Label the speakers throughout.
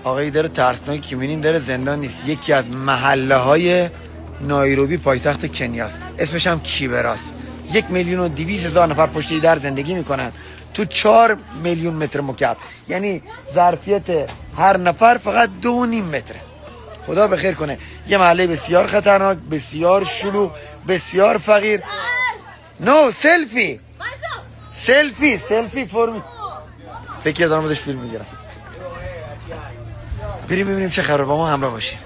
Speaker 1: آقایی داره ترسناک که می‌بینین داره زندان نیست، یکی از محله های نایروبی پایتخت کنیاست، اسمش هم کیبراست. 1,200,000 نفر پشت در زندگی میکنن تو 4 میلیون متر مکعب، یعنی ظرفیت هر نفر فقط 2.5 متره. خدا بخیر کنه. یه محله بسیار خطرناک، بسیار شلوغ، بسیار فقیر. نو سلفی فرمی. فکر کردم ازش فیلم میگیرم. بریم ببینیم چه خبره، با ما همراه باشیم.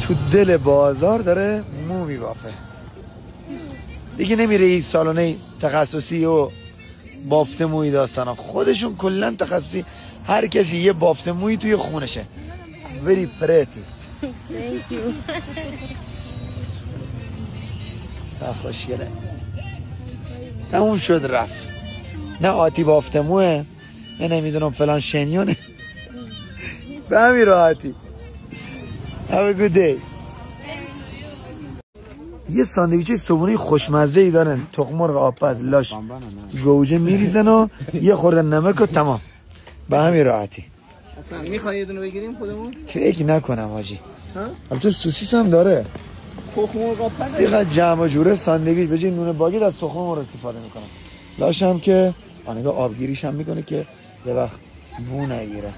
Speaker 1: تو دل بازار داره مو میبافه. دیگه نمیره این سالانه تخصصی و بافت موی داستانا، خودشون کلن تخصصی، هر کسی یه بافت موی توی خونشه. very pretty.
Speaker 2: Thank you.
Speaker 1: خوشگله. تموم شد رفت. نه آتی بافت موه، نه نمیدونم فلان شنیونه. به همین راحتی. Have a good day. یه ساندویچ صبحونه خوشمزه ای دارن، تخم مرغ آبپز لاش گوجه میریزن و یه خورده نمک و تمام. به همین راحتی.
Speaker 3: اصلا میخوای یه دونه بگیریم خودمون؟
Speaker 1: فکر نکنم حاجی. البته سوسیس هم داره.
Speaker 3: تخم مرغ آبپز
Speaker 1: دیگه جمع و جوره ساندویچ به جای نون باگت از تخم مرغ استفاده میکنن. لاش هم که نگاه آبگیریش هم میکنه که یه وقت بو نگیره.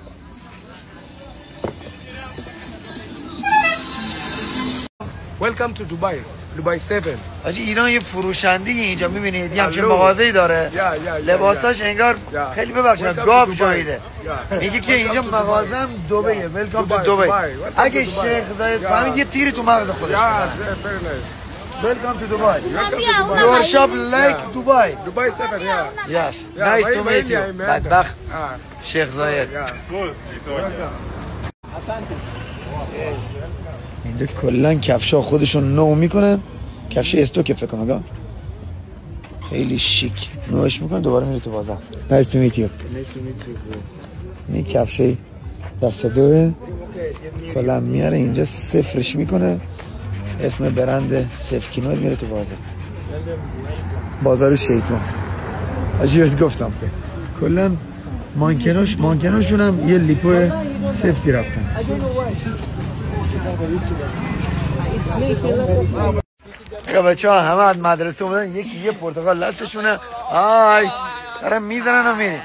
Speaker 4: Welcome to Dubai. Dubai 7.
Speaker 1: آجی ایران یه فروشنده اینجا میبینید، یه همچین مغازه‌ای داره. لباساش انگار خیلی ببخشید گاو جاییده. میگه که اینجا مغازه هم دبیه. ویلکام تو دبی. اگه شیخ زاید فهمید یه تیری تو مغز خودش. Welcome to Dubai. Your shop like Dubai.
Speaker 4: Dubai 7, yeah.
Speaker 1: Yes. Nice to meet you. بدبخت شیخ زاید. اینجا کلن کفشا خودشون نو میکنن، کفش استوک فکر کنم، خیلی شیک نوش میکنن، دوباره میره تو بازار. Nice to meet you. این کفشای دست دوه کلن میاره اینجا صفرش میکنه، اسم برند سفکینوز، میره تو بازار. بازار شیطون. آجی گفتم که کلن مانکناشون هم یه لیپو سفتی رفتن. بچه ها همه از مدرسه اومدن، یکی یه پرتقال دستشونه، آی دارم میزنن و میرین.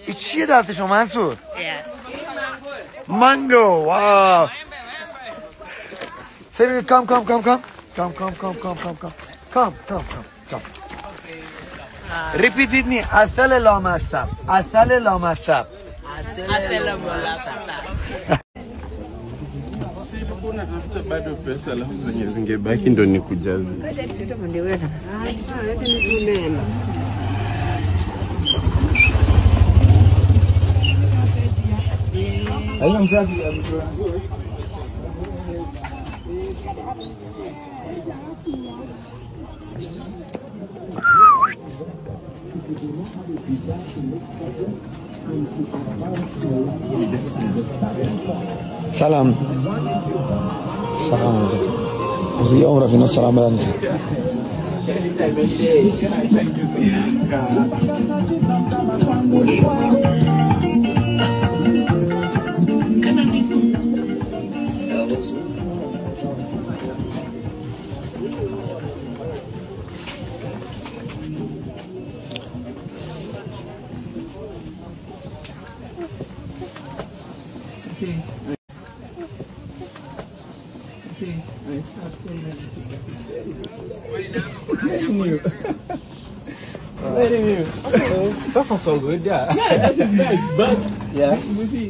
Speaker 1: این چیه دستشون منصور؟ مانگو. واو. سیبی کام repeat with me. اصل لامصب.
Speaker 5: Unatafuta bado pesa alafu zenye zingebaki ndo nikujaze. Haina msafi ya mtu.
Speaker 1: سلام. سلام. زي عمرك الناس سلام عليكم.
Speaker 5: Very new. So far so good, yeah. Yeah, that is nice, but yeah. You see.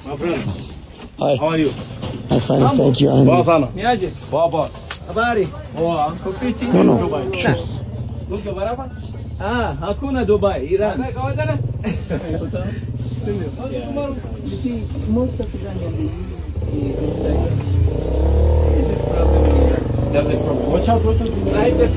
Speaker 5: My friend.
Speaker 1: Hi.
Speaker 5: How are you?
Speaker 1: I'm fine, thank you.
Speaker 5: Baba.
Speaker 3: Niaje?
Speaker 5: Baba.
Speaker 3: Habari? Oh, uko fiti?
Speaker 1: No, no.
Speaker 3: Dubai. Uko baraka? Hakuna Dubai, Iran. You see, most of Iranian is inside. This is problem in Iran.
Speaker 5: That's a problem. Watch out,
Speaker 3: Right there.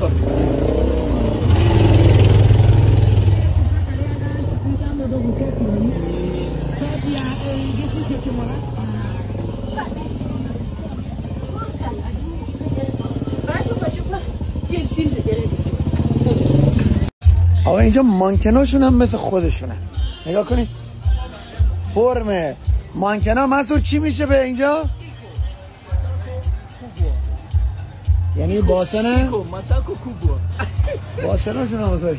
Speaker 1: آقا اینجا مانکناشون هم مثل خودشونه. نگاه کنید فرم مانکنا. منصور چی میشه به اینجا؟ یعنی باسنه؟ باسناشون هم بزرگ.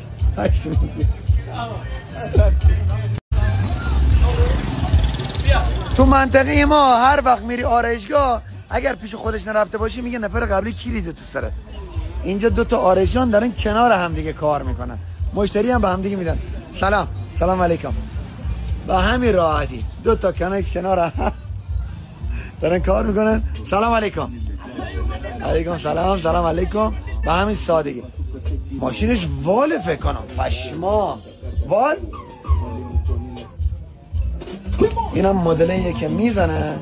Speaker 1: تو منطقه ما هر وقت میری آرایشگاه اگر پیش خودش نرفته باشی میگه نفر قبلی کی ریده تو سرت. اینجا دو تا آرایشیان دارن کنار هم دیگه کار میکنن، مشتری هم به هم دیگه میدن سلام علیکم. با همین راحتی دو تا کنار هم دارن کار میکنن. سلام علیکم. علیکم سلام علیکم. به همین سادگی. ماشینش واله فکر کنم، پشما وال. اینم مدلیه که میزنه.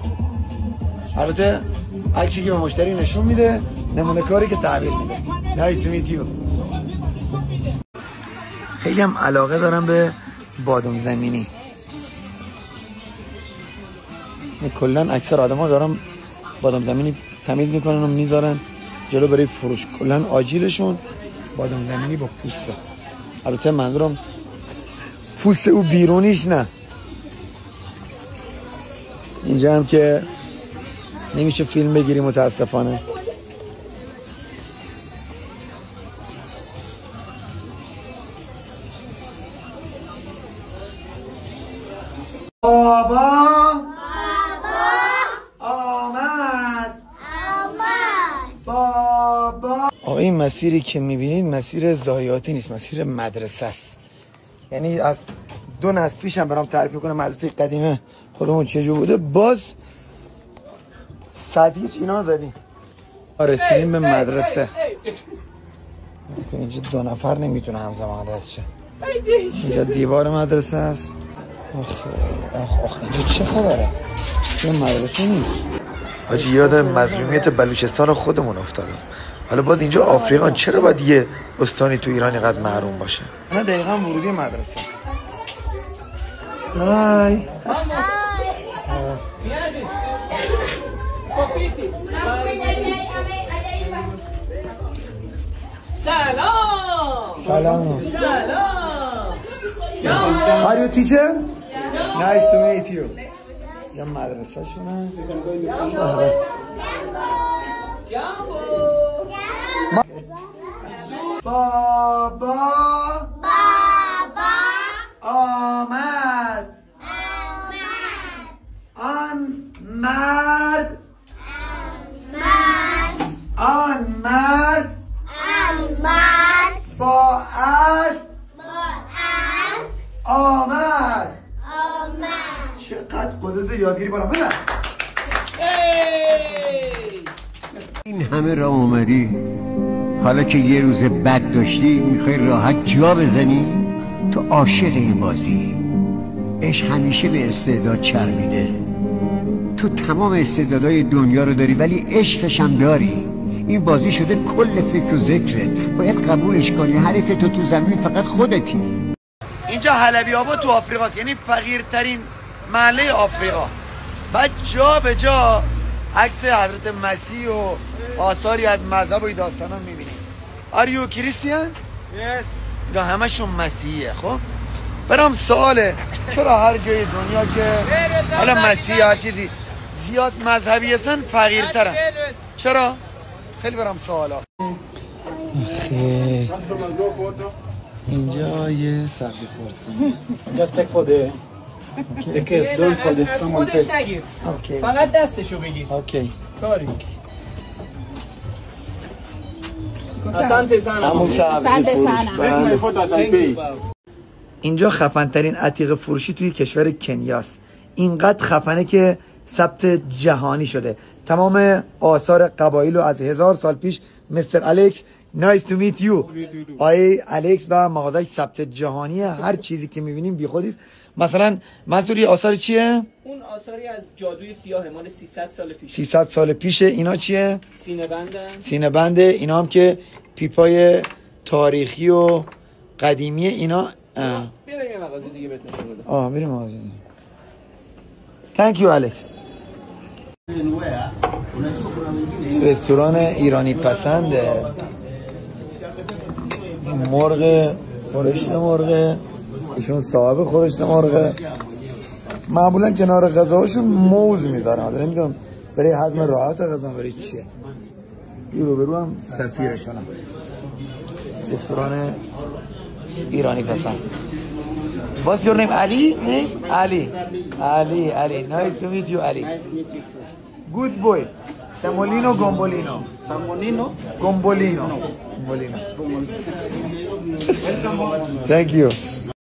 Speaker 1: البته عکسی که به مشتری نشون میده نمونه کاری که تحویل میده. Nice to meet you. خیلی هم علاقه دارم به بادام زمینی. کلن اکثر آدم ها دارم بادام زمینی تمیز میکنن و میذارن جلو برای فروش. کلن آجیلشون بادام زمینی با پوسته. البته منظورم پوست او بیرونیش نه. اینجا هم که نمیشه فیلم بگیری متاسفانه. بابا آمد. بابا. آقا این مسیری که میبینید مسیر ضایعاتی نیست، مسیر مدرسه است. یعنی از 2 نسل پیش هم برام تعریف میکنه مدرسه قدیمه خودمون چجور بوده. باز سدیچ اینا زدیم رسیدیم به مدرسه. اینجا 2 نفر نمیتونه همزمان رس شه. اینجا دیوار مدرسه است. آخ اینجا چه خبره؟ این مدرسه نیست. حاجی یاد مظلومیت بلوچستان خودمون افتادم. حالا باید اینجا آفریقا، چرا باید یه استانی تو ایران اینقدر محروم باشه؟ نه دقیقا ورودی مدرسه. های سلام. Are you teacher? Nice to meet you. یا مدرسه شونه. بابا آمد. آن مرد با اسب آمد. چقدر قدرت یادگیری بالا بزن.
Speaker 2: این همه راه اومدی، حالا که یه روز بد داشتی میخوای راحت جا بزنی؟ تو عاشق این بازی. عشق همیشه به استعداد چربیده. تو تمام استعدادهای دنیا رو داری ولی عشقش هم داری. این بازی شده کل فکر و ذکرت، باید قبولش کنی. حریف تو زمین فقط خودتی.
Speaker 1: اینجا حلبی آباد تو آفریقاست، یعنی فقیرترین محله آفریقا. بعد جا به جا عکس حضرت مسیح و آثاری از مذهب و داستان ها میبینیم. Are you Christian?
Speaker 5: Yes.
Speaker 1: اینجا همشون مسیحیه. خب برام سواله چرا هر جای دنیا که حالا مسیح هر چیزی زیاد مذهبی هستن فقیرترن؟ چرا؟ خیلی برام سواله. خیلی اینجا یه سبزی خورد کنیم.
Speaker 5: Just take for the case, don't for the someone face.
Speaker 1: اوکی.
Speaker 3: فقط دستشو بگیر.
Speaker 1: اوکی.
Speaker 3: کاری. asante sana.
Speaker 1: همون سبزی فروش. بله. اینجا خفن‌ترین عتیقه فروشی توی کشور کنیاست. اینقدر خفنه که ثبت جهانی شده. تمام آثار قبایل رو از 1000 سال پیش مستر الکس Nice to meet you. آقای الکس و مغازه ثبت جهانی هر چیزی که می‌بینیم بیخودیست. مثلا منظوری آثار چیه؟
Speaker 3: اون آثاری از جادوی سیاه مال 300 سال پیش.
Speaker 1: 300 سال پیشه. اینا چیه؟
Speaker 3: سینه بنده.
Speaker 1: سینه بنده. اینا هم که پیپای تاریخی و قدیمی اینا.
Speaker 3: بریم یه مغازه دیگه بهت نشون بدم.
Speaker 1: بریم مغازه. Thank you الکس. رستوران ایرانی پسنده. این مرغ خورشت مرغ. ایشون صاحب خورشت مرغ. معمولا کنار غذاشون موز میذارن. حالا نمیدونم برای هضم راحت غذا برای چیه. این روبرو هم سفیرشونم. رستوران ایرانی پسند. What's your name? Ali? Name? Ali. Ali. Nice to meet you, Ali.
Speaker 3: Nice to meet you too.
Speaker 1: Good boy. Samolino, Gombolino.
Speaker 3: Samolino?
Speaker 1: Gombolino. Gombolino. Thank you.